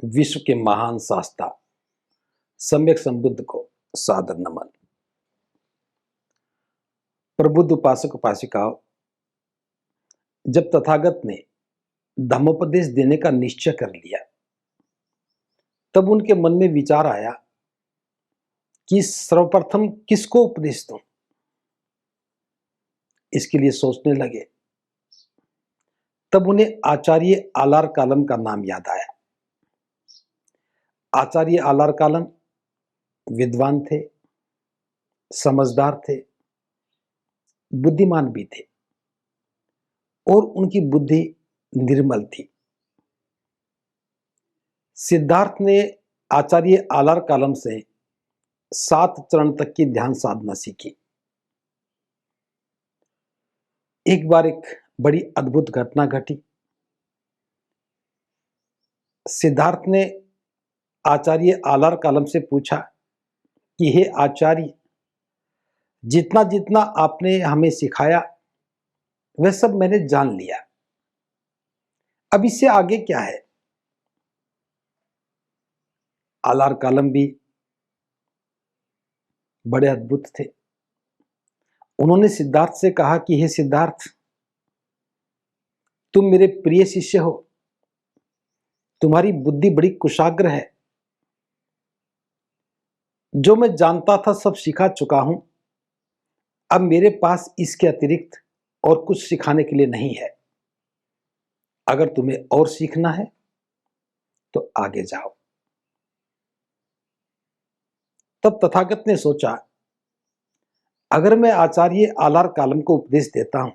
विश्व के महान शास्त्रा सम्यक संबुद्ध को सादर नमन। प्रबुद्ध उपासक उपासिकाओं, जब तथागत ने धम्मोपदेश देने का निश्चय कर लिया, तब उनके मन में विचार आया कि सर्वप्रथम किसको उपदेश दूं। इसके लिए सोचने लगे। तब उन्हें आचार्य आलार कालम का नाम याद आया। आचार्य आलार कालम विद्वान थे, समझदार थे, बुद्धिमान भी थे और उनकी बुद्धि निर्मल थी। सिद्धार्थ ने आचार्य आलार कालम से 7 चरण तक की ध्यान साधना सीखी। एक बार एक बड़ी अद्भुत घटना घटी। सिद्धार्थ ने आचार्य आलार कालम से पूछा कि हे आचार्य, जितना जितना आपने हमें सिखाया वह सब मैंने जान लिया, अब इससे आगे क्या है। आलार कालम भी बड़े अद्भुत थे। उन्होंने सिद्धार्थ से कहा कि हे सिद्धार्थ, तुम मेरे प्रिय शिष्य हो, तुम्हारी बुद्धि बड़ी कुशाग्र है। जो मैं जानता था सब सिखा चुका हूं। अब मेरे पास इसके अतिरिक्त और कुछ सिखाने के लिए नहीं है। अगर तुम्हें और सीखना है तो आगे जाओ। तब तथागत ने सोचा, अगर मैं आचार्य आलार कालम को उपदेश देता हूं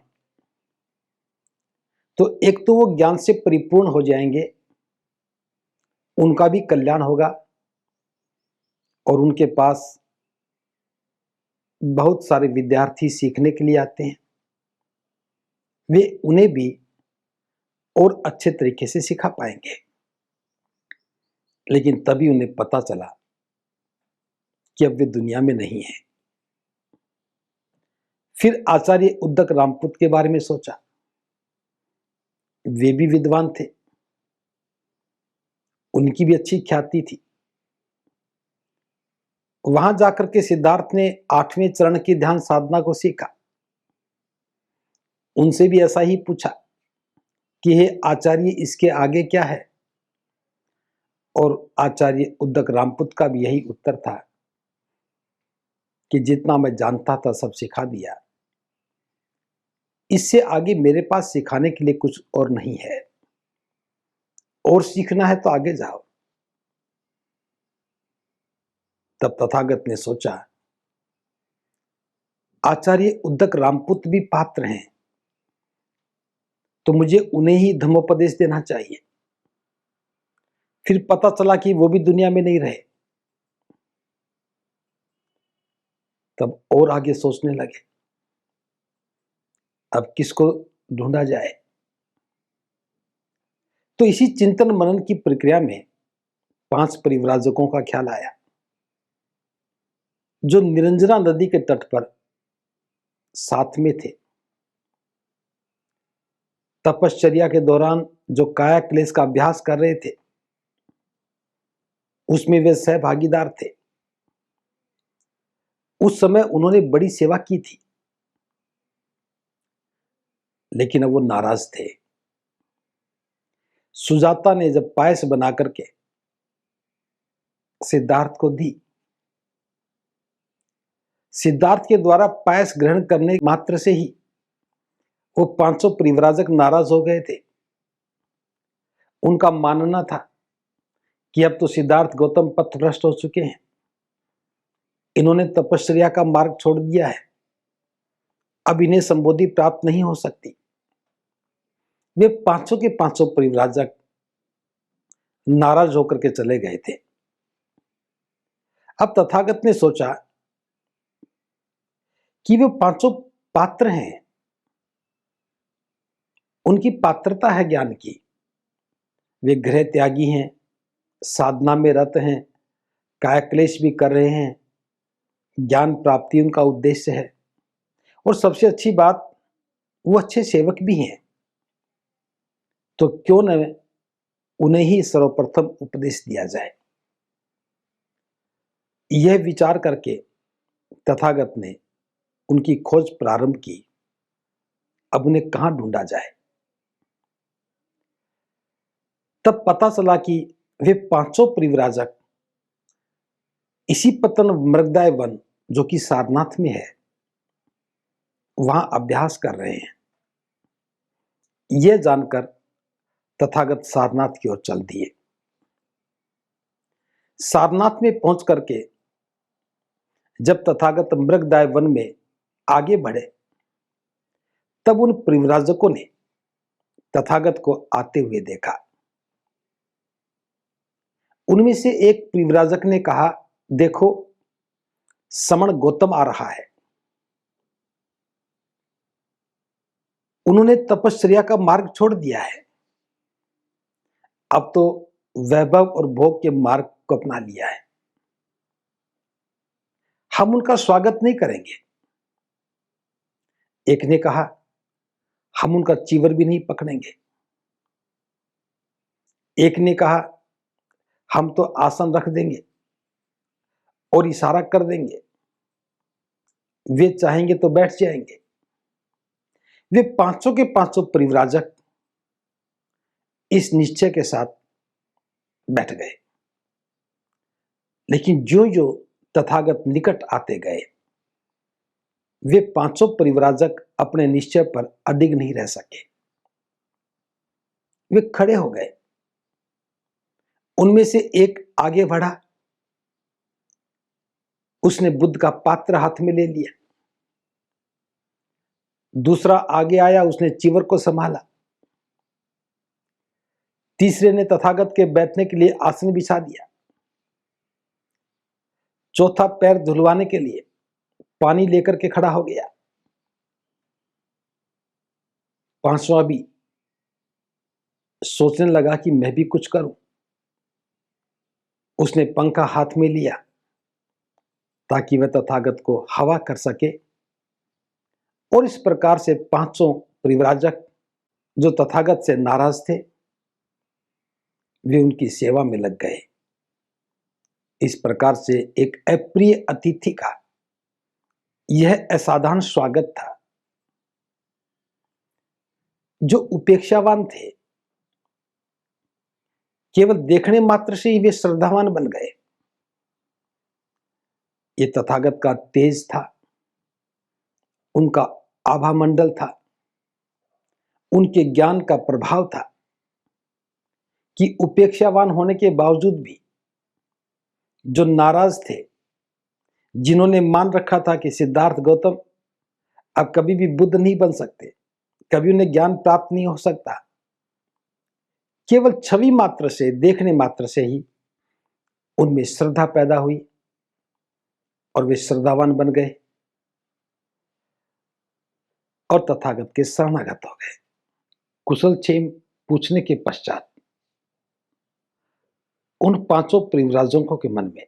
तो एक तो वो ज्ञान से परिपूर्ण हो जाएंगे, उनका भी कल्याण होगा और उनके पास बहुत सारे विद्यार्थी सीखने के लिए आते हैं, वे उन्हें भी और अच्छे तरीके से सिखा पाएंगे। लेकिन तभी उन्हें पता चला कि अब वे दुनिया में नहीं है। फिर आचार्य उद्दक रामपुत के बारे में सोचा। वे भी विद्वान थे, उनकी भी अच्छी ख्याति थी। वहां जाकर के सिद्धार्थ ने 8वें चरण की ध्यान साधना को सीखा। उनसे भी ऐसा ही पूछा कि हे आचार्य, इसके आगे क्या है। और आचार्य उद्दक रामपुत का भी यही उत्तर था कि जितना मैं जानता था सब सिखा दिया, इससे आगे मेरे पास सिखाने के लिए कुछ और नहीं है। और सीखना है तो आगे जाओ। तब तथागत ने सोचा, आचार्य उद्दक रामपुत भी पात्र हैं, तो मुझे उन्हें ही धम्मोपदेश देना चाहिए। फिर पता चला कि वो भी दुनिया में नहीं रहे। तब और आगे सोचने लगे, अब किसको ढूंढा जाए। तो इसी चिंतन मनन की प्रक्रिया में 5 परिव्राजकों का ख्याल आया, जो निरंजना नदी के तट पर साथ में थे। तपश्चर्या के दौरान जो काया क्लेश का अभ्यास कर रहे थे, उसमें वे सहभागीदार थे। उस समय उन्होंने बड़ी सेवा की थी, लेकिन अब वो नाराज थे। सुजाता ने जब पायस बना करके सिद्धार्थ को दी, सिद्धार्थ के द्वारा पायस ग्रहण करने मात्र से ही वो 500 परिव्राजक नाराज हो गए थे। उनका मानना था कि अब तो सिद्धार्थ गौतम पथभ्रष्ट हो चुके हैं, इन्होंने तपश्चर्या का मार्ग छोड़ दिया है, अब इन्हें संबोधि प्राप्त नहीं हो सकती। वे 500 के 500 परिव्राजक नाराज होकर के चले गए थे। अब तथागत ने सोचा कि वे 500 पात्र हैं, उनकी पात्रता है ज्ञान की। वे गृह त्यागी हैं, साधना में रत हैं, कायक्लेश भी कर रहे हैं, ज्ञान प्राप्ति उनका उद्देश्य है, और सबसे अच्छी बात, वो अच्छे सेवक भी हैं। तो क्यों न उन्हें ही सर्वप्रथम उपदेश दिया जाए। यह विचार करके तथागत ने उनकी खोज प्रारंभ की। अब उन्हें कहां ढूंढा जाए? तब पता चला कि वे पांचों परिव्राजक इसी पतन मृगदाय वन, जो कि सारनाथ में है, वहां अभ्यास कर रहे हैं। यह जानकर तथागत सारनाथ की ओर चल दिए। सारनाथ में पहुंच करके जब तथागत मृगदाय वन में आगे बढ़े, तब उन परिव्राजकों ने तथागत को आते हुए देखा। उनमें से एक परिव्राजक ने कहा, देखो, समण गौतम आ रहा है। उन्होंने तपश्चर्या का मार्ग छोड़ दिया है, अब तो वैभव और भोग के मार्ग को अपना लिया है। हम उनका स्वागत नहीं करेंगे। एक ने कहा, हम उनका चीवर भी नहीं पकड़ेंगे। एक ने कहा, हम तो आसन रख देंगे और इशारा कर देंगे, वे चाहेंगे तो बैठ जाएंगे। वे पांचों के पांचों परिव्राजक इस निश्चय के साथ बैठ गए। लेकिन जो जो तथागत निकट आते गए, वे पांचों परिव्राजक अपने निश्चय पर अडिग नहीं रह सके। वे खड़े हो गए। उनमें से एक आगे बढ़ा, उसने बुद्ध का पात्र हाथ में ले लिया। दूसरा आगे आया, उसने चीवर को संभाला। तीसरे ने तथागत के बैठने के लिए आसन बिछा दिया। चौथा पैर धुलवाने के लिए पानी लेकर के खड़ा हो गया। पांचवा भी सोचने लगा कि मैं भी कुछ करूं। उसने पंखा हाथ में लिया ताकि वह तथागत को हवा कर सके। और इस प्रकार से पांचों परिव्राजक जो तथागत से नाराज थे, वे उनकी सेवा में लग गए। इस प्रकार से एक अप्रिय अतिथि का यह असाधारण स्वागत था। जो उपेक्षावान थे, केवल देखने मात्र से ही वे श्रद्धावान बन गए। ये तथागत का तेज था, उनका आभा मंडल था, उनके ज्ञान का प्रभाव था कि उपेक्षावान होने के बावजूद भी जो नाराज थे, जिन्होंने मान रखा था कि सिद्धार्थ गौतम अब कभी भी बुद्ध नहीं बन सकते, कभी उन्हें ज्ञान प्राप्त नहीं हो सकता, केवल छवि मात्र से, देखने मात्र से ही उनमें श्रद्धा पैदा हुई और वे श्रद्धावान बन गए और तथागत के शरणागत हो गए। कुशल क्षेम पूछने के पश्चात उन पांचों परिव्राजकों के मन में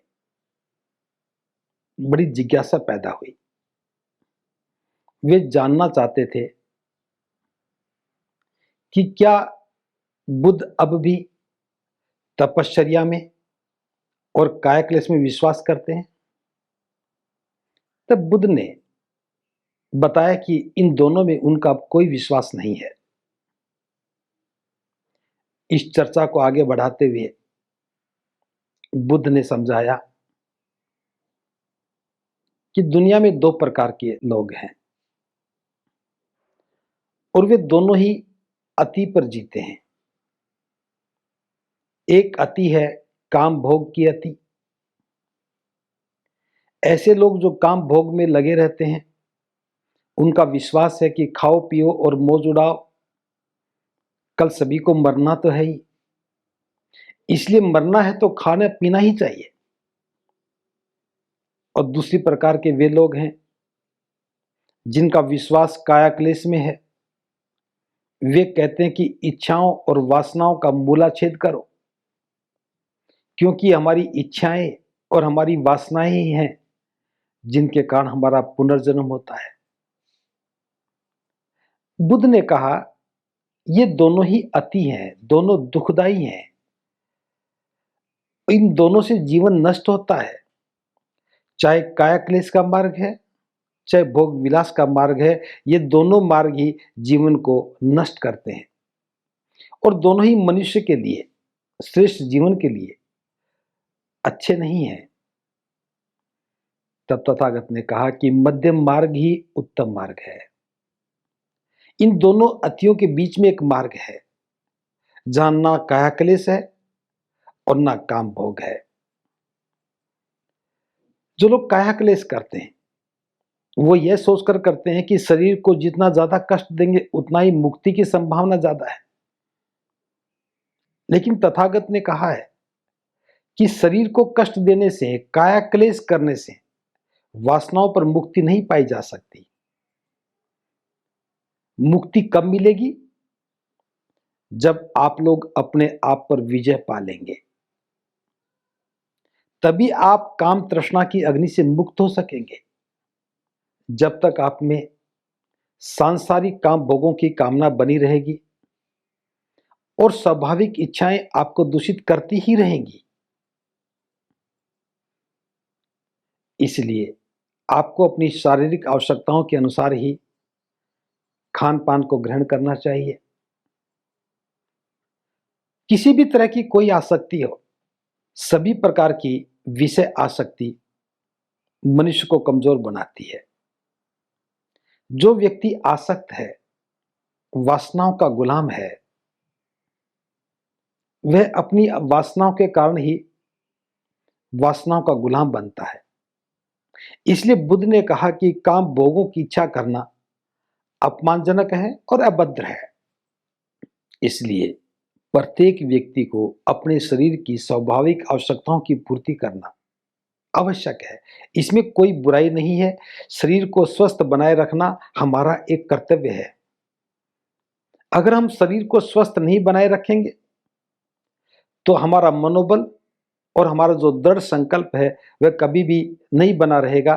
बड़ी जिज्ञासा पैदा हुई। वे जानना चाहते थे कि क्या बुद्ध अब भी तपश्चर्या में और कायाक्लेश में विश्वास करते हैं। तब बुद्ध ने बताया कि इन दोनों में उनका अब कोई विश्वास नहीं है। इस चर्चा को आगे बढ़ाते हुए बुद्ध ने समझाया कि दुनिया में दो प्रकार के लोग हैं और वे दोनों ही अति पर जीते हैं। एक अति है काम भोग की अति। ऐसे लोग जो काम भोग में लगे रहते हैं, उनका विश्वास है कि खाओ पियो और मौज उड़ाओ, कल सभी को मरना तो है ही, इसलिए मरना है तो खाना पीना ही चाहिए। और दूसरी प्रकार के वे लोग हैं जिनका विश्वास कायाक्लेश में है। वे कहते हैं कि इच्छाओं और वासनाओं का मूलाछेद करो, क्योंकि हमारी इच्छाएं और हमारी वासनाएं ही हैं जिनके कारण हमारा पुनर्जन्म होता है। बुद्ध ने कहा ये दोनों ही अति हैं, दोनों दुखदाई हैं, इन दोनों से जीवन नष्ट होता है। चाहे काया क्लेश का मार्ग है, चाहे भोग विलास का मार्ग है, ये दोनों मार्ग ही जीवन को नष्ट करते हैं और दोनों ही मनुष्य के लिए, श्रेष्ठ जीवन के लिए अच्छे नहीं हैं। तब तथागत ने कहा कि मध्यम मार्ग ही उत्तम मार्ग है। इन दोनों अतियों के बीच में एक मार्ग है जहां ना काया क्लेश है और ना काम भोग है। जो लोग काया क्लेश करते हैं वो यह सोचकर करते हैं कि शरीर को जितना ज्यादा कष्ट देंगे उतना ही मुक्ति की संभावना ज्यादा है। लेकिन तथागत ने कहा है कि शरीर को कष्ट देने से, काया क्लेश करने से वासनाओं पर मुक्ति नहीं पाई जा सकती। मुक्ति कब मिलेगी? जब आप लोग अपने आप पर विजय पा लेंगे, तभी आप काम तृष्णा की अग्नि से मुक्त हो सकेंगे। जब तक आप में सांसारिक काम भोगों की कामना बनी रहेगी और स्वाभाविक इच्छाएं आपको दूषित करती ही रहेंगी। इसलिए आपको अपनी शारीरिक आवश्यकताओं के अनुसार ही खान पान को ग्रहण करना चाहिए। किसी भी तरह की कोई आसक्ति हो, सभी प्रकार की विषय आसक्ति मनुष्य को कमजोर बनाती है। जो व्यक्ति आसक्त है, वासनाओं का गुलाम है, वह अपनी वासनाओं के कारण ही वासनाओं का गुलाम बनता है। इसलिए बुद्ध ने कहा कि काम भोगों की इच्छा करना अपमानजनक है और अभद्र है। इसलिए प्रत्येक व्यक्ति को अपने शरीर की स्वाभाविक आवश्यकताओं की पूर्ति करना आवश्यक है। इसमें कोई बुराई नहीं है। शरीर को स्वस्थ बनाए रखना हमारा एक कर्तव्य है। अगर हम शरीर को स्वस्थ नहीं बनाए रखेंगे तो हमारा मनोबल और हमारा जो दृढ़ संकल्प है वह कभी भी नहीं बना रहेगा।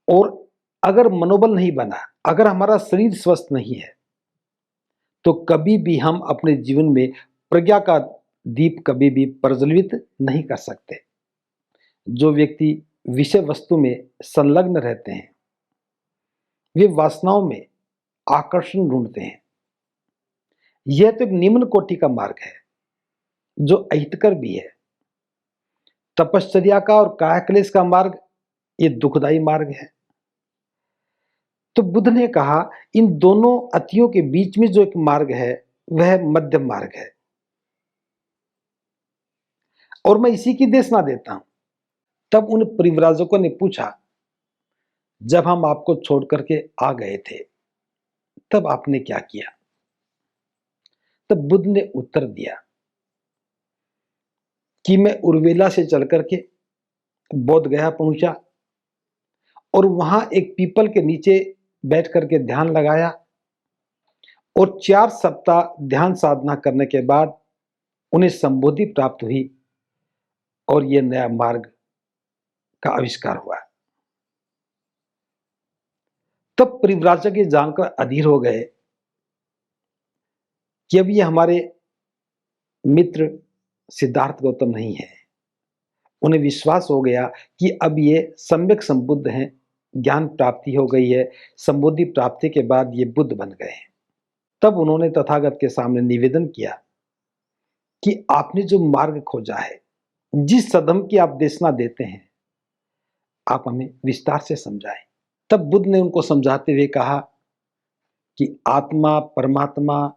और अगर मनोबल नहीं बना, अगर हमारा शरीर स्वस्थ नहीं है, तो कभी भी हम अपने जीवन में प्रज्ञा का दीप कभी भी प्रज्वलित नहीं कर सकते। जो व्यक्ति विषय वस्तु में संलग्न रहते हैं वे वासनाओं में आकर्षण ढूंढते हैं। यह तो एक निम्न कोटि का मार्ग है जो अहितकर भी है। तपश्चर्या का और कायाक्लेश का मार्ग ये दुखदाई मार्ग है। तो बुद्ध ने कहा इन दोनों अतियों के बीच में जो एक मार्ग है वह मध्यम मार्ग है और मैं इसी की देशना देता हूं। तब उन परिव्राजकों ने पूछा, जब हम आपको छोड़ करके आ गए थे तब आपने क्या किया? तब बुद्ध ने उत्तर दिया कि मैं उर्वेला से चल करके बोध गया पहुंचा और वहां एक पीपल के नीचे बैठ करके ध्यान लगाया और 4 सप्ताह ध्यान साधना करने के बाद उन्हें संबोधि प्राप्त हुई और यह नया मार्ग का आविष्कार हुआ। तब परिव्राजक ये जानकर अधीर हो गए कि अब ये हमारे मित्र सिद्धार्थ गौतम नहीं है। उन्हें विश्वास हो गया कि अब ये सम्यक संबुद्ध हैं, ज्ञान प्राप्ति हो गई है, संबोधि प्राप्ति के बाद ये बुद्ध बन गए हैं। तब उन्होंने तथागत के सामने निवेदन किया कि आपने जो मार्ग खोजा है, जिस सदम की आप देशना देते हैं, आप हमें विस्तार से समझाएं। तब बुद्ध ने उनको समझाते हुए कहा कि आत्मा, परमात्मा,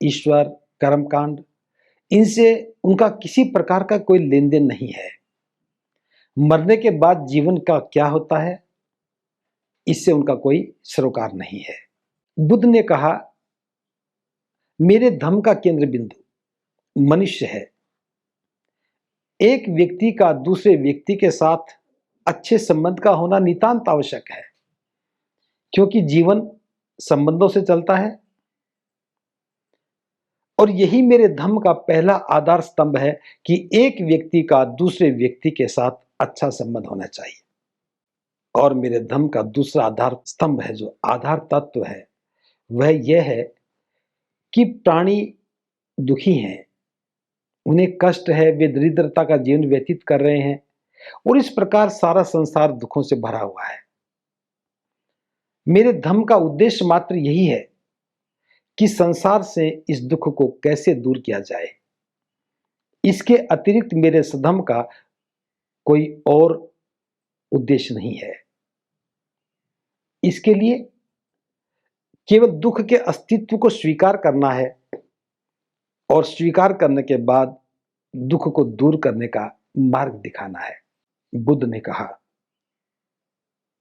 ईश्वर, कर्मकांड, इनसे उनका किसी प्रकार का कोई लेन देन नहीं है। मरने के बाद जीवन का क्या होता है, इससे उनका कोई सरोकार नहीं है। बुद्ध ने कहा, मेरे धम्म का केंद्र बिंदु मनुष्य है। एक व्यक्ति का दूसरे व्यक्ति के साथ अच्छे संबंध का होना नितांत आवश्यक है, क्योंकि जीवन संबंधों से चलता है और यही मेरे धम्म का पहला आधार स्तंभ है कि एक व्यक्ति का दूसरे व्यक्ति के साथ अच्छा संबंध होना चाहिए। और मेरे धम्म का दूसरा आधार स्तंभ है, जो आधार तत्व है, वह यह है कि प्राणी दुखी हैं, उन्हें कष्ट है, वे दरिद्रता का जीवन व्यतीत कर रहे हैं और इस प्रकार सारा संसार दुखों से भरा हुआ है। मेरे धम्म का उद्देश्य मात्र यही है कि संसार से इस दुख को कैसे दूर किया जाए। इसके अतिरिक्त मेरे सधम्म का कोई और उद्देश्य नहीं है। इसके लिए केवल दुख के अस्तित्व को स्वीकार करना है और स्वीकार करने के बाद दुख को दूर करने का मार्ग दिखाना है। बुद्ध ने कहा,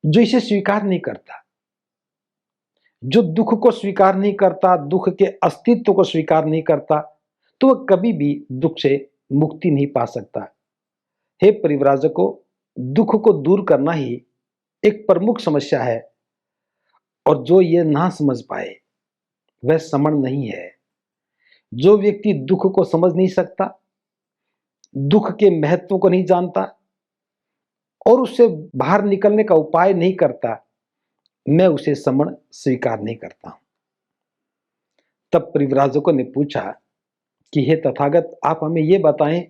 जो इसे स्वीकार नहीं करता, जो दुख को स्वीकार नहीं करता, दुख के अस्तित्व को स्वीकार नहीं करता, तो वह कभी भी दुख से मुक्ति नहीं पा सकता। हे परिव्राजकों, दुख को दूर करना ही एक प्रमुख समस्या है और जो ये ना समझ पाए वह समण नहीं है। जो व्यक्ति दुख को समझ नहीं सकता, दुख के महत्व को नहीं जानता और उससे बाहर निकलने का उपाय नहीं करता, मैं उसे समण स्वीकार नहीं करता हूं। तब परिव्राजकों ने पूछा कि हे तथागत, आप हमें यह बताएं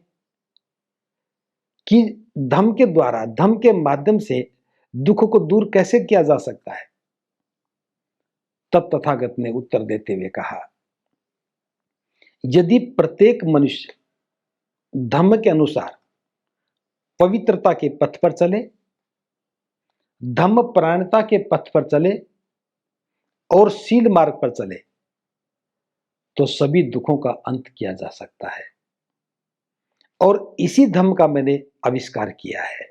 कि धम्म के द्वारा, धम्म के माध्यम से दुख को दूर कैसे किया जा सकता है। तब तथागत ने उत्तर देते हुए कहा, यदि प्रत्येक मनुष्य धम्म के अनुसार पवित्रता के पथ पर चले, धम्म परायणता के पथ पर चले और शील मार्ग पर चले, तो सभी दुखों का अंत किया जा सकता है और इसी धम्म का मैंने आविष्कार किया है।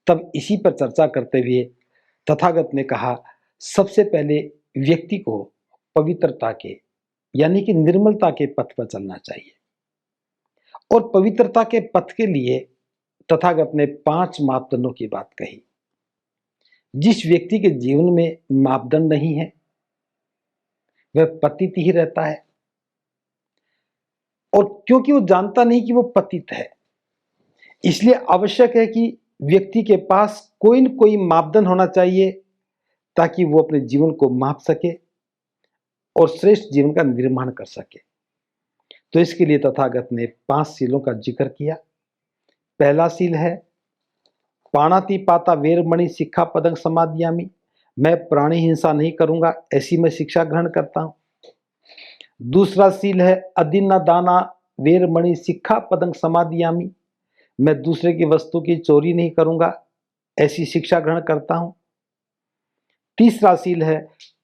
तब इसी पर चर्चा करते हुए तथागत ने कहा, सबसे पहले व्यक्ति को पवित्रता के यानी कि निर्मलता के पथ पर चलना चाहिए और पवित्रता के पथ के लिए तथागत ने 5 मापदंडों की बात कही। जिस व्यक्ति के जीवन में मापदंड नहीं है वह पतित ही रहता है और क्योंकि वो जानता नहीं कि वो पतित है, इसलिए आवश्यक है कि व्यक्ति के पास कोई न कोई मापदंड होना चाहिए ताकि वो अपने जीवन को माप सके और श्रेष्ठ जीवन का निर्माण कर सके। तो इसके लिए तथागत ने 5 शीलों का जिक्र किया। पहला शील है पाणातिपाता वेरमणि सिक्खापदं समादयामि, मैं प्राणी हिंसा नहीं करूंगा, ऐसी मैं शिक्षा ग्रहण करता हूं। दूसरा शील है अदिन्ना दाना वेरमणि सिक्खापदं समादयामि, मैं दूसरे की वस्तु की चोरी नहीं करूंगा, ऐसी शिक्षा ग्रहण करता हूं। तीसरा शील है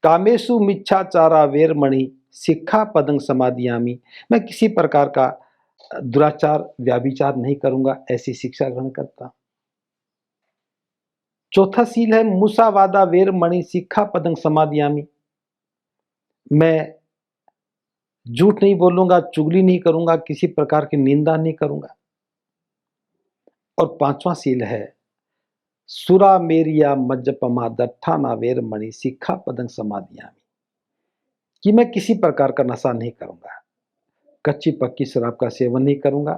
कामेशु मिच्छाचारा वेरमणि सिक्खापदं समादयामि, मैं किसी प्रकार का दुराचार व्याभिचार नहीं करूंगा, ऐसी शिक्षा ग्रहण करता हूं। चौथा शील है मुसावादा वेरमणि सिक्खापदं समादयामि, मैं झूठ नहीं बोलूंगा, चुगली नहीं करूंगा, किसी प्रकार की निंदा नहीं करूंगा। और 5वां शील है सुरा मेरिया मज्जपमा दट्ठाना वेरमणि सिक्खापदं समादयामि, कि मैं किसी प्रकार का नशा नहीं करूंगा, कच्ची पक्की शराब का सेवन नहीं करूंगा।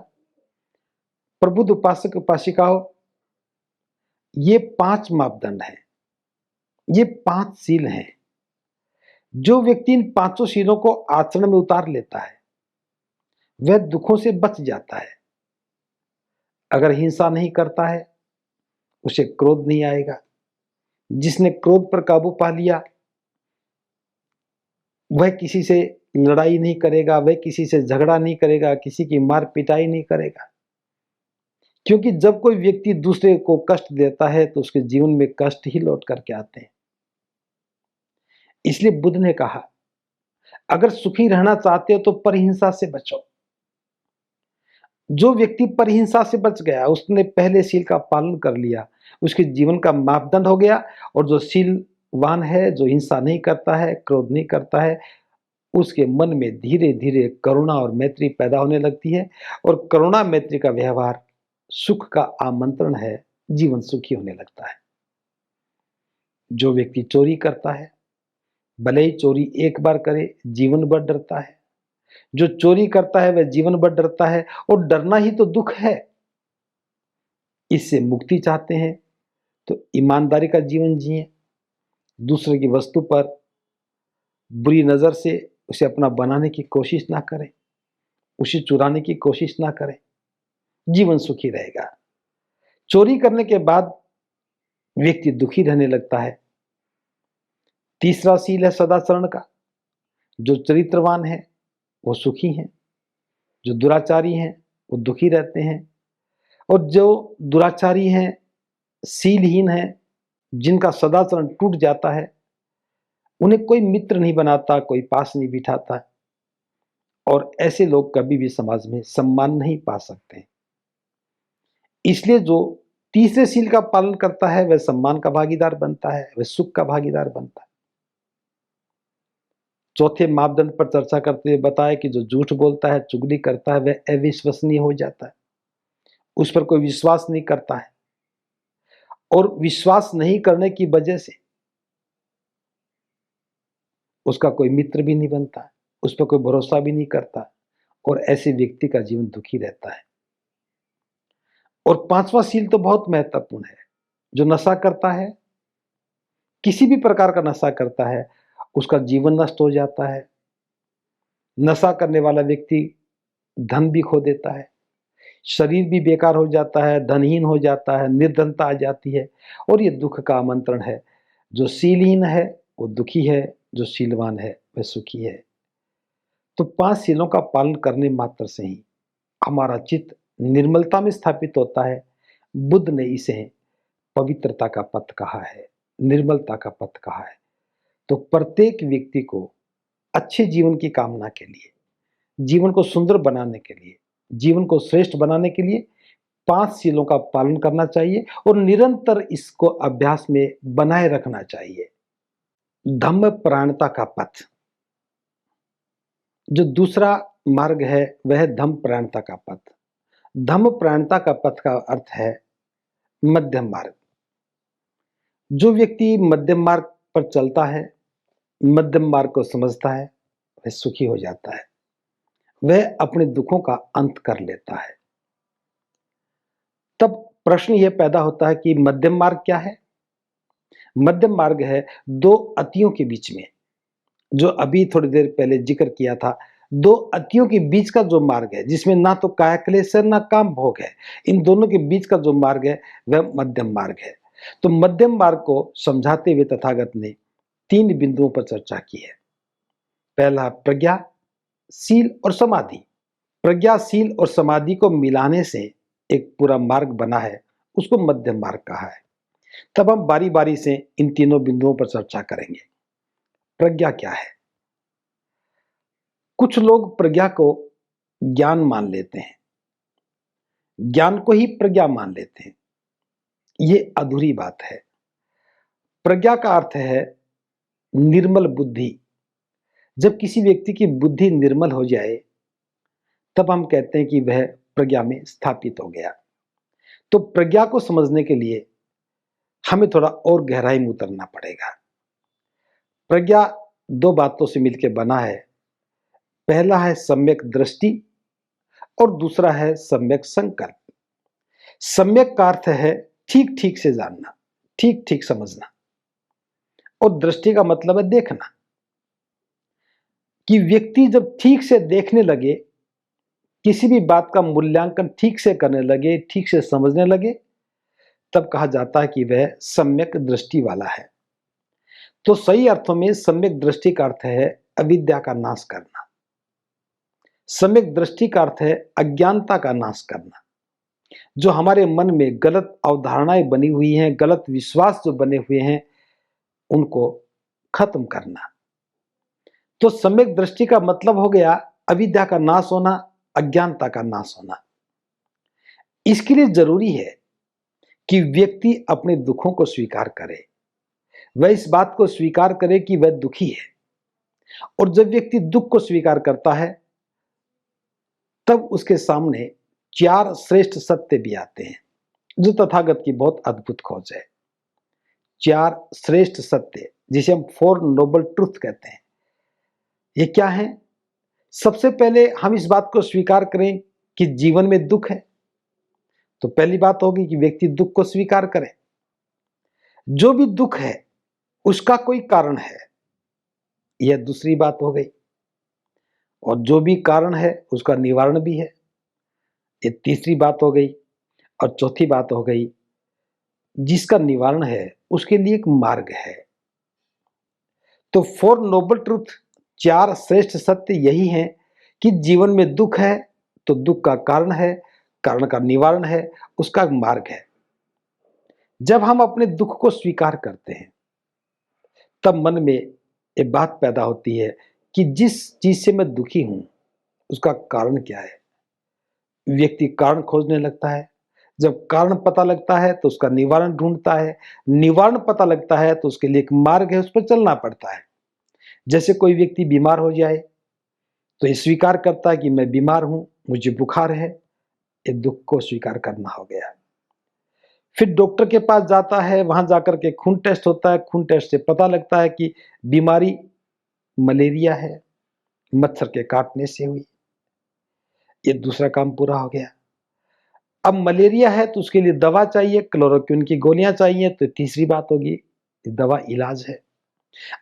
प्रबुद्ध उपासक उपासिकाओं, ये 5 मापदंड हैं, ये 5 शील हैं। जो व्यक्ति इन 5 शीलों को आचरण में उतार लेता है वह दुखों से बच जाता है। अगर हिंसा नहीं करता है उसे क्रोध नहीं आएगा। जिसने क्रोध पर काबू पा लिया वह किसी से लड़ाई नहीं करेगा, वह किसी से झगड़ा नहीं करेगा, किसी की मार पिटाई नहीं करेगा। क्योंकि जब कोई व्यक्ति दूसरे को कष्ट देता है तो उसके जीवन में कष्ट ही लौट करके आते हैं। इसलिए बुद्ध ने कहा, अगर सुखी रहना चाहते हो तो परहिंसा से बचो। जो व्यक्ति परहिंसा से बच गया, उसने पहले शील का पालन कर लिया, उसके जीवन का मापदंड हो गया। और जो शीलवान है, जो हिंसा नहीं करता है, क्रोध नहीं करता है, उसके मन में धीरे धीरे करुणा और मैत्री पैदा होने लगती है और करुणा मैत्री का व्यवहार सुख का आमंत्रण है, जीवन सुखी होने लगता है। जो व्यक्ति चोरी करता है, भले ही चोरी एक बार करे, जीवन भर डरता है। जो चोरी करता है वह जीवन भर डरता है और डरना ही तो दुख है। इससे मुक्ति चाहते हैं तो ईमानदारी का जीवन जिए, दूसरे की वस्तु पर बुरी नजर से उसे अपना बनाने की कोशिश ना करें, उसे चुराने की कोशिश ना करें। जीवन सुखी रहेगा। चोरी करने के बाद व्यक्ति दुखी रहने लगता है। तीसरा सील है सदाचरण का। जो चरित्रवान है वो सुखी हैं, जो दुराचारी हैं वो दुखी रहते हैं, और जो दुराचारी हैं, सीलहीन हैं, जिनका सदाचरण टूट जाता है, उन्हें कोई मित्र नहीं बनाता, कोई पास नहीं बिठाता, और ऐसे लोग कभी भी समाज में सम्मान नहीं पा सकते। इसलिए जो तीसरे सील का पालन करता है वह सम्मान का भागीदार बनता है, वह सुख का भागीदार बनता है। चौथे मापदंड पर चर्चा करते हुए बताया कि जो झूठ बोलता है, चुगली करता है, वह अविश्वसनीय हो जाता है, उस पर कोई विश्वास नहीं करता है, और विश्वास नहीं करने की वजह से उसका कोई मित्र भी नहीं बनता है, उस पर कोई भरोसा भी नहीं करता है, और ऐसे व्यक्ति का जीवन दुखी रहता है। और पांचवा सील तो बहुत महत्वपूर्ण है। जो नशा करता है, किसी भी प्रकार का नशा करता है, उसका जीवन नष्ट हो जाता है। नशा करने वाला व्यक्ति धन भी खो देता है, शरीर भी बेकार हो जाता है, धनहीन हो जाता है, निर्धनता आ जाती है, और ये दुख का आमंत्रण है। जो सीलहीन है वो दुखी है, जो सीलवान है वह सुखी है। तो 5 सीलों का पालन करने मात्र से ही हमारा चित्त निर्मलता में स्थापित होता है। बुद्ध ने इसे पवित्रता का पथ कहा है, निर्मलता का पथ कहा है। तो प्रत्येक व्यक्ति को अच्छे जीवन की कामना के लिए, जीवन को सुंदर बनाने के लिए, जीवन को श्रेष्ठ बनाने के लिए 5 सीलों का पालन करना चाहिए, और निरंतर इसको अभ्यास में बनाए रखना चाहिए। धम्म प्राणता का पथ, जो दूसरा मार्ग है वह धम्म प्राणता का पथ। धम्म प्राणता का पथ का अर्थ है मध्यम मार्ग। जो व्यक्ति मध्यम मार्ग पर चलता है, मध्यम मार्ग को समझता है, वह सुखी हो जाता है, वह अपने दुखों का अंत कर लेता है। तब प्रश्न यह पैदा होता है कि मध्यम मार्ग क्या है? मध्यम मार्ग है दो अतियों के बीच में, जो अभी थोड़ी देर पहले जिक्र किया था। दो अतियों के बीच का जो मार्ग है, जिसमें ना तो काया क्लेश है ना काम भोग है, इन दोनों के बीच का जो मार्ग है वह मध्यम मार्ग है। तो मध्यम मार्ग को समझाते हुए तथागत ने 3 बिंदुओं पर चर्चा की है। पहला प्रज्ञा, सील और समाधि। प्रज्ञा, सील और समाधि को मिलाने से एक पूरा मार्ग बना है, उसको मध्यम मार्ग कहा है। तब हम बारी बारी से इन तीनों बिंदुओं पर चर्चा करेंगे। प्रज्ञा क्या है? कुछ लोग प्रज्ञा को ज्ञान मान लेते हैं, ज्ञान को ही प्रज्ञा मान लेते हैं। ये अधूरी बात है। प्रज्ञा का अर्थ है निर्मल बुद्धि। जब किसी व्यक्ति की बुद्धि निर्मल हो जाए तब हम कहते हैं कि वह प्रज्ञा में स्थापित हो गया। तो प्रज्ञा को समझने के लिए हमें थोड़ा और गहराई में उतरना पड़ेगा। प्रज्ञा 2 बातों से मिलकर बना है। पहला है सम्यक दृष्टि और दूसरा है सम्यक संकल्प। सम्यक का अर्थ है ठीक ठीक से जानना, ठीक ठीक समझना, और दृष्टि का मतलब है देखना। कि व्यक्ति जब ठीक से देखने लगे, किसी भी बात का मूल्यांकन ठीक से करने लगे, ठीक से समझने लगे, तब कहा जाता है कि वह सम्यक दृष्टि वाला है। तो सही अर्थों में सम्यक दृष्टि का अर्थ है अविद्या का नाश करना। सम्यक दृष्टि का अर्थ है अज्ञानता का नाश करना। जो हमारे मन में गलत अवधारणाएं बनी हुई हैं, गलत विश्वास जो बने हुए हैं, उनको खत्म करना। तो सम्यक दृष्टि का मतलब हो गया अविद्या का नाश होना, अज्ञानता का नाश होना। इसके लिए जरूरी है कि व्यक्ति अपने दुखों को स्वीकार करे, वह इस बात को स्वीकार करे कि वह दुखी है। और जब व्यक्ति दुख को स्वीकार करता है तब उसके सामने 4 श्रेष्ठ सत्य भी आते हैं, जो तथागत की बहुत अद्भुत खोज है। 4 श्रेष्ठ सत्य, जिसे हम 4 नोबल ट्रूथ कहते हैं। ये क्या है? सबसे पहले हम इस बात को स्वीकार करें कि जीवन में दुख है। तो पहली बात होगी कि व्यक्ति दुख को स्वीकार करे। जो भी दुख है उसका कोई कारण है, यह दूसरी बात हो गई। और जो भी कारण है उसका निवारण भी है। ये तीसरी बात हो गई। और चौथी बात हो गई, जिसका निवारण है उसके लिए एक मार्ग है। तो फोर नोबल ट्रूथ, चार श्रेष्ठ सत्य यही हैं कि जीवन में दुख है तो दुख का कारण है, कारण का निवारण है, उसका मार्ग है। जब हम अपने दुख को स्वीकार करते हैं तब मन में एक बात पैदा होती है कि जिस चीज से मैं दुखी हूं उसका कारण क्या है। व्यक्ति कारण खोजने लगता है। जब कारण पता लगता है तो उसका निवारण ढूंढता है। निवारण पता लगता है तो उसके लिए एक मार्ग है, उस पर चलना पड़ता है। जैसे कोई व्यक्ति बीमार हो जाए तो ये स्वीकार करता है कि मैं बीमार हूं, मुझे बुखार है, ये दुख को स्वीकार करना हो गया। फिर डॉक्टर के पास जाता है, वहां जाकर के खून टेस्ट होता है, खून टेस्ट से पता लगता है कि बीमारी मलेरिया है, मच्छर के काटने से हुई। ये दूसरा काम पूरा हो गया। अब मलेरिया है तो उसके लिए दवा चाहिए, क्लोरोक्विन की गोलियां चाहिए, तो तीसरी बात होगी दवा इलाज है।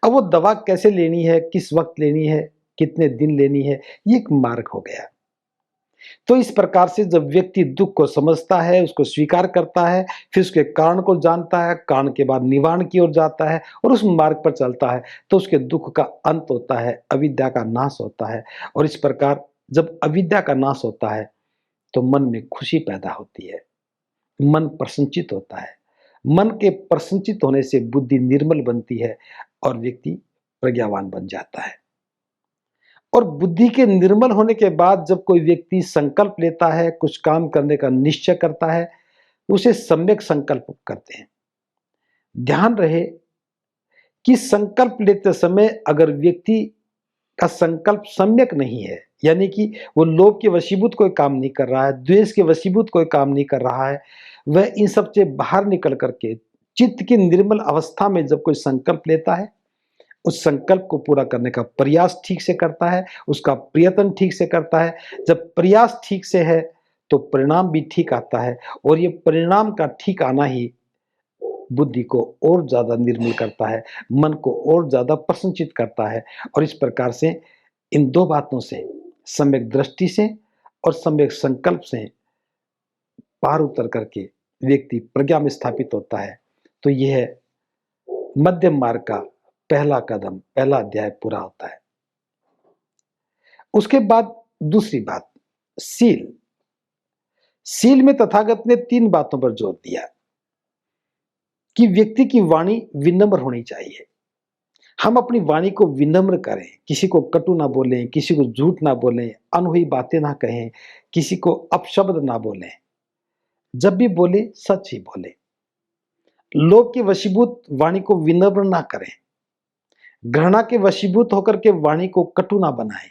अब वो दवा कैसे लेनी है, किस वक्त लेनी है, कितने दिन लेनी है, ये एक मार्ग हो गया। तो इस प्रकार से जब व्यक्ति दुख को समझता है, उसको स्वीकार करता है, फिर उसके कारण को जानता है, कारण के बाद निवारण की ओर जाता है और उस मार्ग पर चलता है, तो उसके दुख का अंत होता है, अविद्या का नाश होता है। और इस प्रकार जब अविद्या का नाश होता है तो मन में खुशी पैदा होती है, मन प्रसन्नचित होता है। मन के प्रसन्नचित होने से बुद्धि निर्मल बनती है और व्यक्ति प्रज्ञावान बन जाता है। और बुद्धि के निर्मल होने के बाद जब कोई व्यक्ति संकल्प लेता है, कुछ काम करने का निश्चय करता है, उसे सम्यक संकल्प करते हैं। ध्यान रहे कि संकल्प लेते समय अगर व्यक्ति का संकल्प सम्यक नहीं है, यानी कि वो लोभ के वशीभूत कोई काम नहीं कर रहा है, द्वेष के वशीभूत कोई काम नहीं कर रहा है, वह इन सब से बाहर निकल करके चित्त की निर्मल अवस्था में जब कोई संकल्प लेता है, उस संकल्प को पूरा करने का प्रयास ठीक से करता है, उसका प्रयत्न ठीक से करता है। जब प्रयास ठीक से है तो परिणाम भी ठीक आता है, और ये परिणाम का ठीक आना ही बुद्धि को और ज्यादा निर्मल करता है, मन को और ज्यादा प्रसन्नचित करता है। और इस प्रकार से इन दो बातों से, सम्यक दृष्टि से और सम्यक संकल्प से पार उतर करके व्यक्ति प्रज्ञा में स्थापित होता है। तो यह मध्यम मार्ग का पहला कदम, पहला अध्याय पूरा होता है। उसके बाद दूसरी बात, सील। सील में तथागत ने तीन बातों पर जोर दिया कि व्यक्ति की वाणी विनम्र होनी चाहिए। हम अपनी वाणी को विनम्र करें, किसी को कटु ना बोलें, किसी को झूठ ना बोलें, अनहुई बातें ना कहें, किसी को अपशब्द ना बोलें। जब भी बोले सच ही बोले। लोभ के वशीभूत वाणी को विनम्र ना करें, घृणा के वशीभूत होकर के वाणी को कटु ना बनाएं।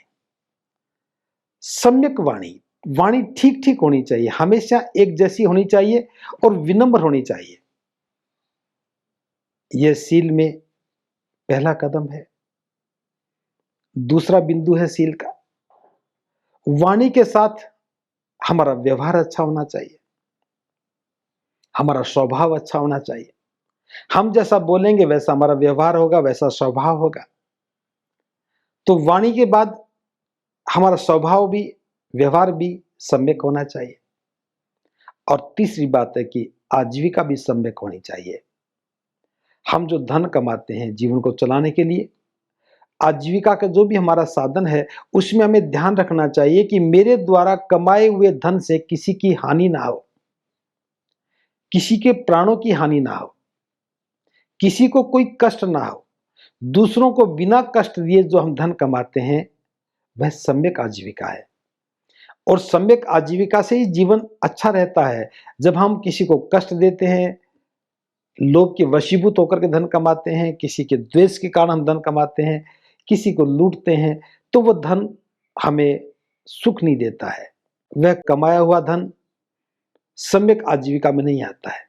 सम्यक वाणी, वाणी ठीक ठीक होनी चाहिए, हमेशा एक जैसी होनी चाहिए और विनम्र होनी चाहिए। यह सील में पहला कदम है। दूसरा बिंदु है सील का, वाणी के साथ हमारा व्यवहार अच्छा होना चाहिए, हमारा स्वभाव अच्छा होना चाहिए। हम जैसा बोलेंगे वैसा हमारा व्यवहार होगा, वैसा स्वभाव होगा। तो वाणी के बाद हमारा स्वभाव भी, व्यवहार भी सम्यक होना चाहिए। और तीसरी बात है कि आजीविका भी सम्यक होनी चाहिए। हम जो धन कमाते हैं जीवन को चलाने के लिए, आजीविका का जो भी हमारा साधन है, उसमें हमें ध्यान रखना चाहिए कि मेरे द्वारा कमाए हुए धन से किसी की हानि ना हो, किसी के प्राणों की हानि ना हो, किसी को कोई कष्ट ना हो। दूसरों को बिना कष्ट दिए जो हम धन कमाते हैं वह सम्यक आजीविका है। और सम्यक आजीविका से ही जीवन अच्छा रहता है। जब हम किसी को कष्ट देते हैं, लोभ के वशीभूत होकर के धन कमाते हैं, किसी के द्वेष के कारण हम धन कमाते हैं, किसी को लूटते हैं, तो वह धन हमें सुख नहीं देता है। वह कमाया हुआ धन सम्यक आजीविका में नहीं आता है।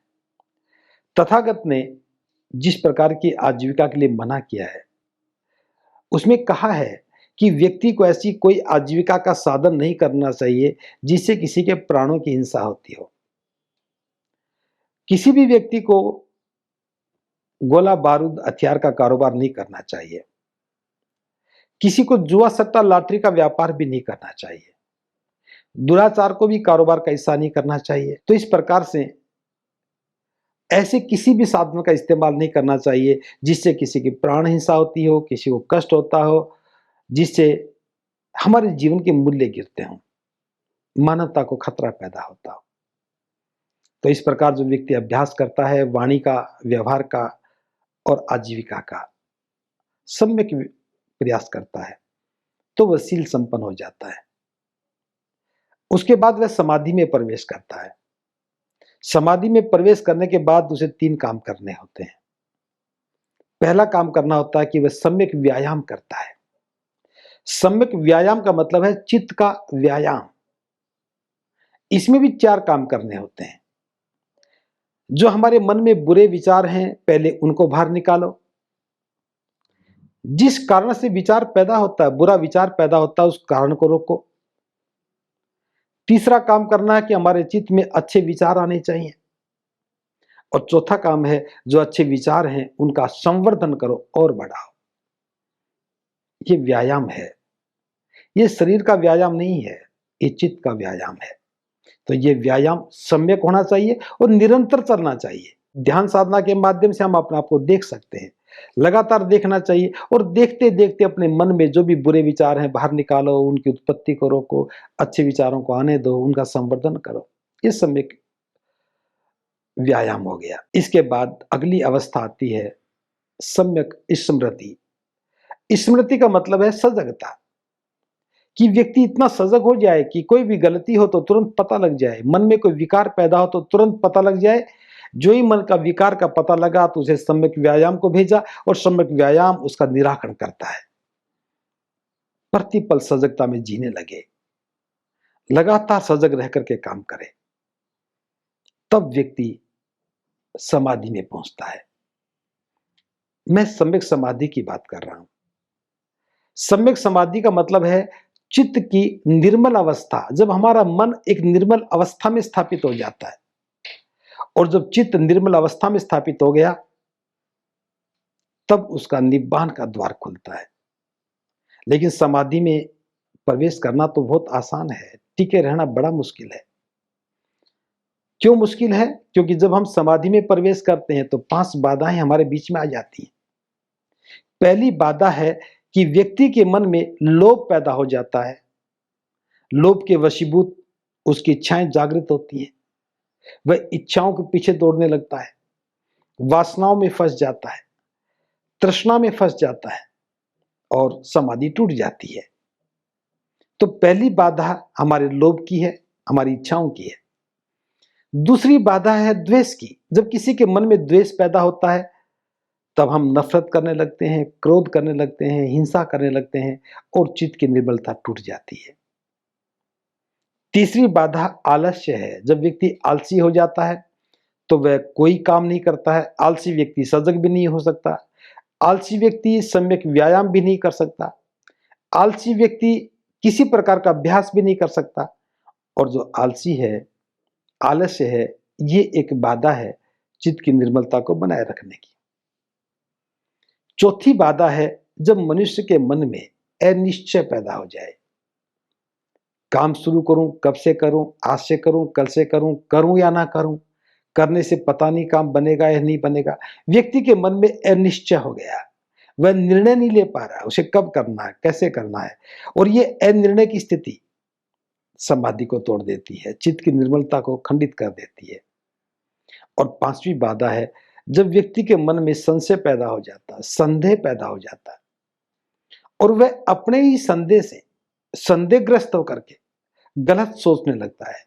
तथागत ने जिस प्रकार की आजीविका के लिए मना किया है, उसमें कहा है कि व्यक्ति को ऐसी कोई आजीविका का साधन नहीं करना चाहिए जिससे किसी के प्राणों की हिंसा होती हो। किसी भी व्यक्ति को गोला बारूद हथियार का कारोबार नहीं करना चाहिए। किसी को जुआ सट्टा लॉटरी का व्यापार भी नहीं करना चाहिए। दुराचार को भी कारोबार का हिस्सा नहीं करना चाहिए। तो इस प्रकार से ऐसे किसी भी साधन का इस्तेमाल नहीं करना चाहिए जिससे किसी की प्राण हिंसा होती हो, किसी को कष्ट होता हो, जिससे हमारे जीवन के मूल्य गिरते हों, मानवता को खतरा पैदा होता हो। तो इस प्रकार जो व्यक्ति अभ्यास करता है वाणी का, व्यवहार का और आजीविका का सम्यक प्रयास करता है, तो वह शील संपन्न हो जाता है। उसके बाद वह समाधि में प्रवेश करता है। समाधि में प्रवेश करने के बाद उसे 3 काम करने होते हैं। पहला काम करना होता है कि वह सम्यक व्यायाम करता है। सम्यक व्यायाम का मतलब है चित्त का व्यायाम। इसमें भी 4 काम करने होते हैं। जो हमारे मन में बुरे विचार हैं, पहले उनको बाहर निकालो। जिस कारण से विचार पैदा होता है, बुरा विचार पैदा होता है, उस कारण को रोको। तीसरा काम करना है कि हमारे चित्त में अच्छे विचार आने चाहिए। और चौथा काम है जो अच्छे विचार हैं उनका संवर्धन करो और बढ़ाओ। ये व्यायाम है। ये शरीर का व्यायाम नहीं है, ये चित्त का व्यायाम है। तो ये व्यायाम सम्यक होना चाहिए और निरंतर चलना चाहिए। ध्यान साधना के माध्यम से हम अपने आप को देख सकते हैं, लगातार देखना चाहिए और देखते देखते अपने मन में जो भी बुरे विचार हैं बाहर निकालो, उनकी उत्पत्ति को रोको, अच्छे विचारों को आने दो, उनका संवर्धन करो। ये सम्यक व्यायाम हो गया। इसके बाद अगली अवस्था आती है सम्यक स्मृति। स्मृति का मतलब है सजगता, कि व्यक्ति इतना सजग हो जाए कि कोई भी गलती हो तो तुरंत पता लग जाए, मन में कोई विकार पैदा हो तो तुरंत पता लग जाए। जो ही मन का विकार का पता लगा तो उसे सम्यक व्यायाम को भेजा और सम्यक व्यायाम उसका निराकरण करता है। प्रतिपल सजगता में जीने लगे, लगातार सजग रह करके काम करे, तब व्यक्ति समाधि में पहुंचता है। मैं सम्यक समाधि की बात कर रहा हूं। सम्यक समाधि का मतलब है चित्त की निर्मल अवस्था। जब हमारा मन एक निर्मल अवस्था में स्थापित हो जाता है, और जब चित्त निर्मल अवस्था में स्थापित हो गया, तब उसका निब्बान का द्वार खुलता है। लेकिन समाधि में प्रवेश करना तो बहुत आसान है, टिके रहना बड़ा मुश्किल है। क्यों मुश्किल है? क्योंकि जब हम समाधि में प्रवेश करते हैं तो 5 बाधाएं हमारे बीच में आ जाती हैं। पहली बाधा है कि व्यक्ति के मन में लोभ पैदा हो जाता है। लोभ के वशीभूत उसकी इच्छाएं जागृत होती हैं, वह इच्छाओं के पीछे दौड़ने लगता है, वासनाओं में फंस जाता है, तृष्णा में फंस जाता है और समाधि टूट जाती है। तो पहली बाधा हमारे लोभ की है, हमारी इच्छाओं की है। दूसरी बाधा है द्वेष की। जब किसी के मन में द्वेष पैदा होता है तब हम नफरत करने लगते हैं, क्रोध करने लगते हैं, हिंसा करने लगते हैं और चित्त की निर्मलता टूट जाती है। तीसरी बाधा आलस्य है। जब व्यक्ति आलसी हो जाता है तो वह कोई काम नहीं करता है। आलसी व्यक्ति सजग भी नहीं हो सकता, आलसी व्यक्ति सम्यक व्यायाम भी नहीं कर सकता, आलसी व्यक्ति किसी प्रकार का अभ्यास भी नहीं कर सकता। और जो आलसी है, आलस्य है, ये एक बाधा है चित्त की निर्मलता को बनाए रखने की। चौथी बाधा है जब मनुष्य के मन में अनिश्चय पैदा हो जाए। काम शुरू करूं, कब से करूं, आज से करूं, कल से करूं, करूं या ना करूं, करने से पता नहीं काम बनेगा या नहीं बनेगा। व्यक्ति के मन में अनिश्चय हो गया, वह निर्णय नहीं ले पा रहा उसे कब करना है, कैसे करना है। और ये अनिर्णय की स्थिति समाधि को तोड़ देती है, चित्त की निर्मलता को खंडित कर देती है। और 5वीं बाधा है जब व्यक्ति के मन में संशय पैदा हो जाता है, संदेह पैदा हो जाता है, और वह अपने ही संदेह से संदेहग्रस्त होकर के गलत सोचने लगता है।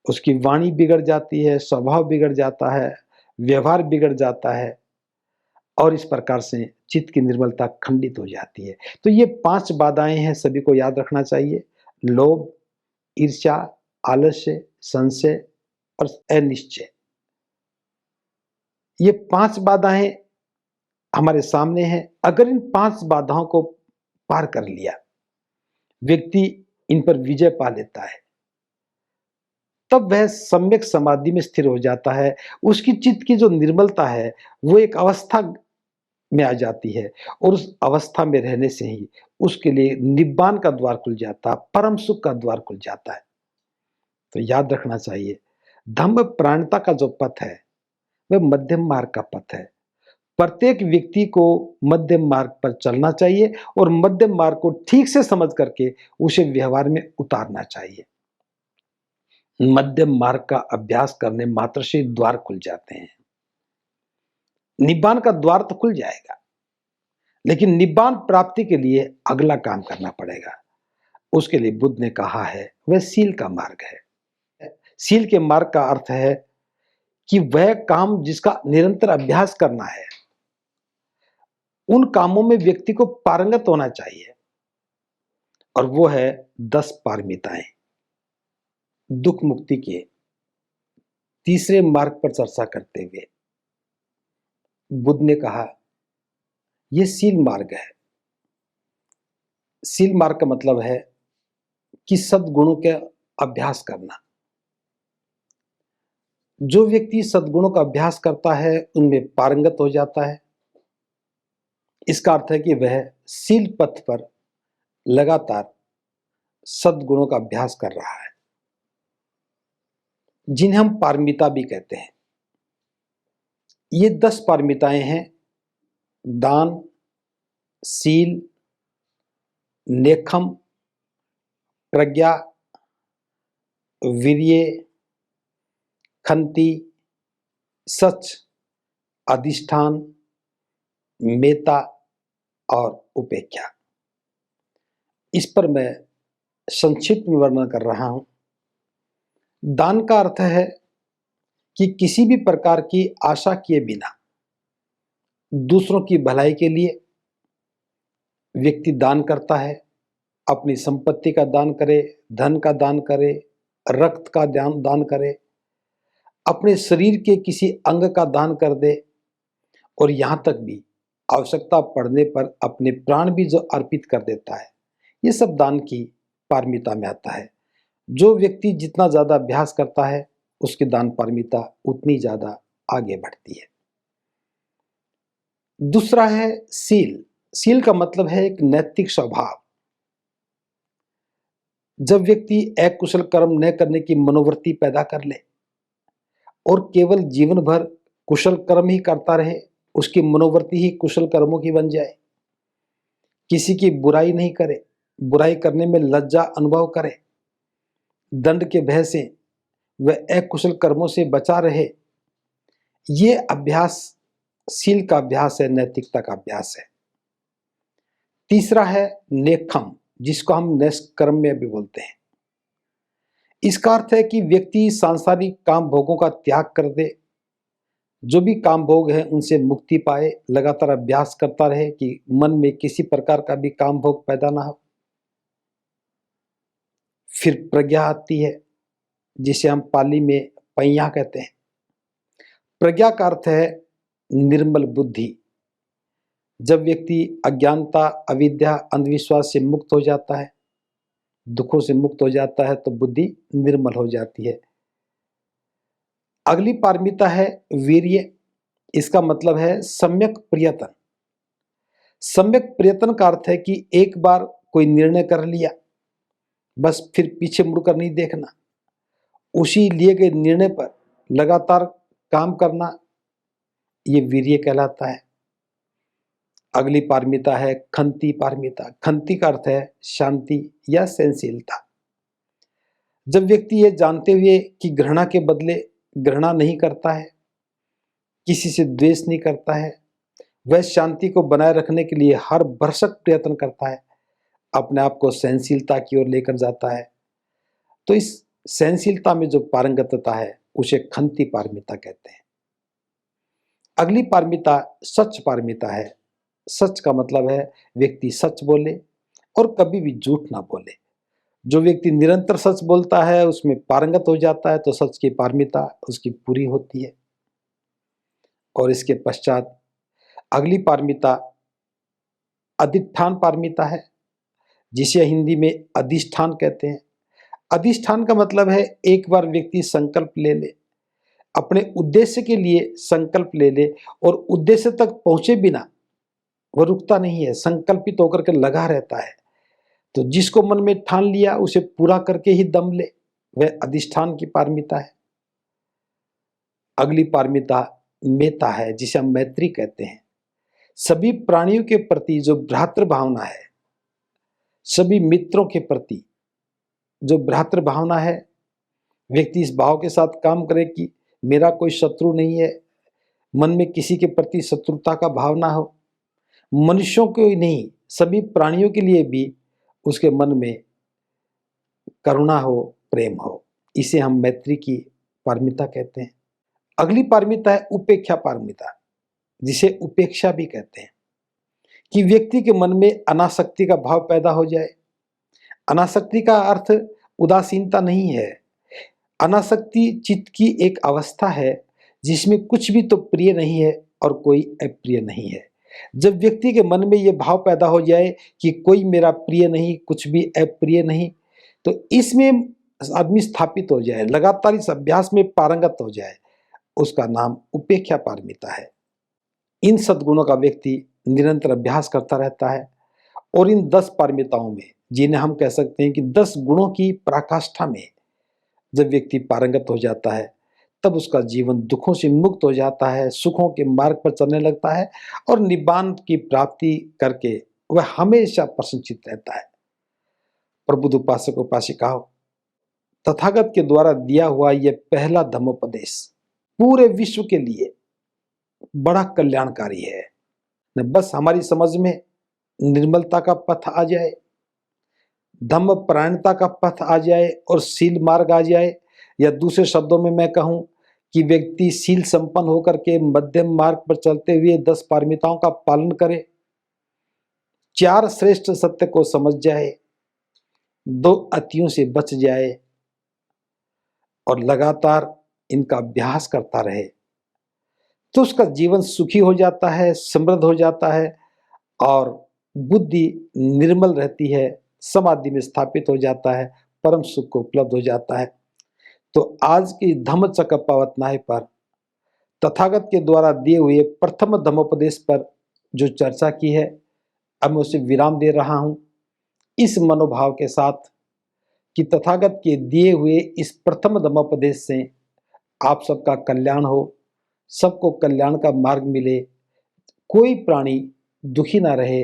उसकी वाणी बिगड़ जाती है, स्वभाव बिगड़ जाता है, व्यवहार बिगड़ जाता है और इस प्रकार से चित्त की निर्मलता खंडित हो जाती है। तो ये 5 बाधाएं हैं, सभी को याद रखना चाहिए। लोभ, ईर्ष्या, आलस्य, संशय और अनिश्चय। ये 5 बाधाएं हमारे सामने हैं। अगर इन 5 बाधाओं को पार कर लिया, व्यक्ति इन पर विजय पा लेता है, तब वह सम्यक समाधि में स्थिर हो जाता है। उसकी चित्त की जो निर्मलता है वो एक अवस्था में आ जाती है और उस अवस्था में रहने से ही उसके लिए निब्बान का द्वार खुल जाता है, परम सुख का द्वार खुल जाता है। तो याद रखना चाहिए, धम्म प्राणता का जो पथ है वह मध्यम मार्ग का पथ है। प्रत्येक व्यक्ति को मध्यम मार्ग पर चलना चाहिए और मध्यम मार्ग को ठीक से समझ करके उसे व्यवहार में उतारना चाहिए। मध्यम मार्ग का अभ्यास करने मात्र से द्वार खुल जाते हैं। निब्बान का द्वार तो खुल जाएगा, लेकिन निब्बान प्राप्ति के लिए अगला काम करना पड़ेगा। उसके लिए बुद्ध ने कहा है वह सील का मार्ग है। सील के मार्ग का अर्थ है कि वह काम जिसका निरंतर अभ्यास करना है, उन कामों में व्यक्ति को पारंगत होना चाहिए, और वो है 10 पारमिताएं। दुख मुक्ति के तीसरे मार्ग पर चर्चा करते हुए बुद्ध ने कहा यह सील मार्ग है। सील मार्ग का मतलब है कि सद्गुणों के अभ्यास करना। जो व्यक्ति सद्गुणों का अभ्यास करता है उनमें पारंगत हो जाता है। इसका अर्थ है कि वह सील पथ पर लगातार सद्गुणों का अभ्यास कर रहा है, जिन्हें हम पारमिता भी कहते हैं। ये 10 पारमिताएं हैं: दान, सील, नेखम, प्रज्ञा, वीर्य, खंति, सच, अधिष्ठान, मेता और उपेक्षा। इस पर मैं संक्षिप्त में वर्णन कर रहा हूं। दान का अर्थ है कि किसी भी प्रकार की आशा किए बिना दूसरों की भलाई के लिए व्यक्ति दान करता है। अपनी संपत्ति का दान करे, धन का दान करे, रक्त का दान करे, अपने शरीर के किसी अंग का दान कर दे, और यहां तक भी आवश्यकता पड़ने पर अपने प्राण भी जो अर्पित कर देता है। ये सब दान की पारमिता में आता है। जो व्यक्ति जितना ज्यादा अभ्यास करता है उसकी दान पारमिता उतनी ज्यादा आगे बढ़ती है। दूसरा है सील। सील का मतलब है एक नैतिक स्वभाव। जब व्यक्ति अकुशल कर्म न करने की मनोवृत्ति पैदा कर ले और केवल जीवन भर कुशल कर्म ही करता रहे, उसकी मनोवृत्ति ही कुशल कर्मों की बन जाए, किसी की बुराई नहीं करे, बुराई करने में लज्जा अनुभव करे, दंड के भय से वह अकुशल कर्मों से बचा रहे, ये अभ्यास सील का अभ्यास है, नैतिकता का अभ्यास है। तीसरा है नेखम, जिसको हम निष्कर्म में भी बोलते हैं। इसका अर्थ है कि व्यक्ति सांसारिक काम भोगों का त्याग कर दे, जो भी काम भोग है उनसे मुक्ति पाए, लगातार अभ्यास करता रहे कि मन में किसी प्रकार का भी काम भोग पैदा ना हो। फिर प्रज्ञा आती है, जिसे हम पाली में पैया कहते हैं। प्रज्ञा का अर्थ है निर्मल बुद्धि। जब व्यक्ति अज्ञानता, अविद्या, अंधविश्वास से मुक्त हो जाता है, दुखों से मुक्त हो जाता है, तो बुद्धि निर्मल हो जाती है। अगली पारमिता है वीर्य। इसका मतलब है सम्यक प्रयत्न। सम्यक प्रयत्न का अर्थ है कि एक बार कोई निर्णय कर लिया, बस फिर पीछे मुड़कर नहीं देखना, उसी लिए गए निर्णय पर लगातार काम करना, ये वीर्य कहलाता है। अगली पारमिता है खंति पारमिता। खंति का अर्थ है शांति या सहनशीलता। जब व्यक्ति ये जानते हुए कि घृणा के बदले घृणा नहीं करता है, किसी से द्वेष नहीं करता है, वह शांति को बनाए रखने के लिए हर भरसक प्रयत्न करता है, अपने आप को सहनशीलता की ओर लेकर जाता है, तो इस सहनशीलता में जो पारंगतता है उसे खंति पारमिता कहते हैं। अगली पारमिता सच पारमिता है। सच का मतलब है व्यक्ति सच बोले और कभी भी झूठ ना बोले। जो व्यक्ति निरंतर सच बोलता है उसमें पारंगत हो जाता है, तो सच की पारमिता उसकी पूरी होती है। और इसके पश्चात अगली पारमिता अधिष्ठान पारमिता है, जिसे हिंदी में अधिष्ठान कहते हैं। अधिष्ठान का मतलब है एक बार व्यक्ति संकल्प ले ले, अपने उद्देश्य के लिए संकल्प ले ले और उद्देश्य तक पहुंचे बिना वह रुकता नहीं है, संकल्पित होकर के लगा रहता है। तो जिसको मन में ठान लिया उसे पूरा करके ही दम ले, वह अधिष्ठान की पारमिता है। अगली पारमिता मेता है, जिसे हम मैत्री कहते हैं। सभी प्राणियों के प्रति जो भ्रातृ भावना है, सभी मित्रों के प्रति जो भ्रातृ भावना है, व्यक्ति इस भाव के साथ काम करे कि मेरा कोई शत्रु नहीं है, मन में किसी के प्रति शत्रुता का भाव ना हो। मनुष्यों को ही नहीं, सभी प्राणियों के लिए भी उसके मन में करुणा हो, प्रेम हो। इसे हम मैत्री की पारमिता कहते हैं। अगली पारमिता है उपेक्षा पारमिता, जिसे उपेक्षा भी कहते हैं, कि व्यक्ति के मन में अनासक्ति का भाव पैदा हो जाए। अनासक्ति का अर्थ उदासीनता नहीं है। अनासक्ति चित्त की एक अवस्था है जिसमें कुछ भी तो प्रिय नहीं है और कोई अप्रिय नहीं है। जब व्यक्ति के मन में यह भाव पैदा हो जाए कि कोई मेरा प्रिय नहीं, कुछ भी अप्रिय नहीं, तो इसमें आदमी स्थापित हो जाए, लगातार इस अभ्यास में पारंगत हो जाए, उसका नाम उपेक्षा पारमिता है। इन सद्गुणों का व्यक्ति निरंतर अभ्यास करता रहता है और इन 10 पारमिताओं में, जिन्हें हम कह सकते हैं कि 10 गुणों की पराकाष्ठा में जब व्यक्ति पारंगत हो जाता है, तब उसका जीवन दुखों से मुक्त हो जाता है, सुखों के मार्ग पर चलने लगता है और निब्बान की प्राप्ति करके वह हमेशा प्रसन्नचित्त रहता है। प्रबुद्ध उपासक उपासिकाओं, तथागत के द्वारा दिया हुआ यह पहला धम्मोपदेश पूरे विश्व के लिए बड़ा कल्याणकारी है। न बस हमारी समझ में निर्मलता का पथ आ जाए, धम्म परायणता का पथ आ जाए और शील मार्ग आ जाए, या दूसरे शब्दों में मैं कहूं कि व्यक्ति शील संपन्न होकर के मध्यम मार्ग पर चलते हुए 10 पारमिताओं का पालन करे, 4 श्रेष्ठ सत्य को समझ जाए, 2 अतियों से बच जाए और लगातार इनका अभ्यास करता रहे, तो उसका जीवन सुखी हो जाता है, समृद्ध हो जाता है और बुद्धि निर्मल रहती है, समाधि में स्थापित हो जाता है, परम सुख को उपलब्ध हो जाता है। तो आज की धम्म चक्र पवतनाय पर तथागत के द्वारा दिए हुए प्रथम धम्मोपदेश पर जो चर्चा की है, अब मैं उसे विराम दे रहा हूं, इस मनोभाव के साथ कि तथागत के दिए हुए इस प्रथम धम्मोपदेश से आप सबका कल्याण हो, सबको कल्याण का मार्ग मिले, कोई प्राणी दुखी ना रहे,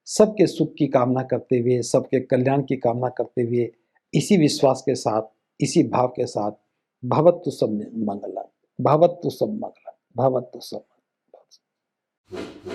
सबके सुख की कामना करते हुए, सबके कल्याण की कामना करते हुए, इसी विश्वास के साथ, इसी भाव के साथ, भवतु सब मंगलम, भवतु सब मंगलम, भवतु सब मंगलम।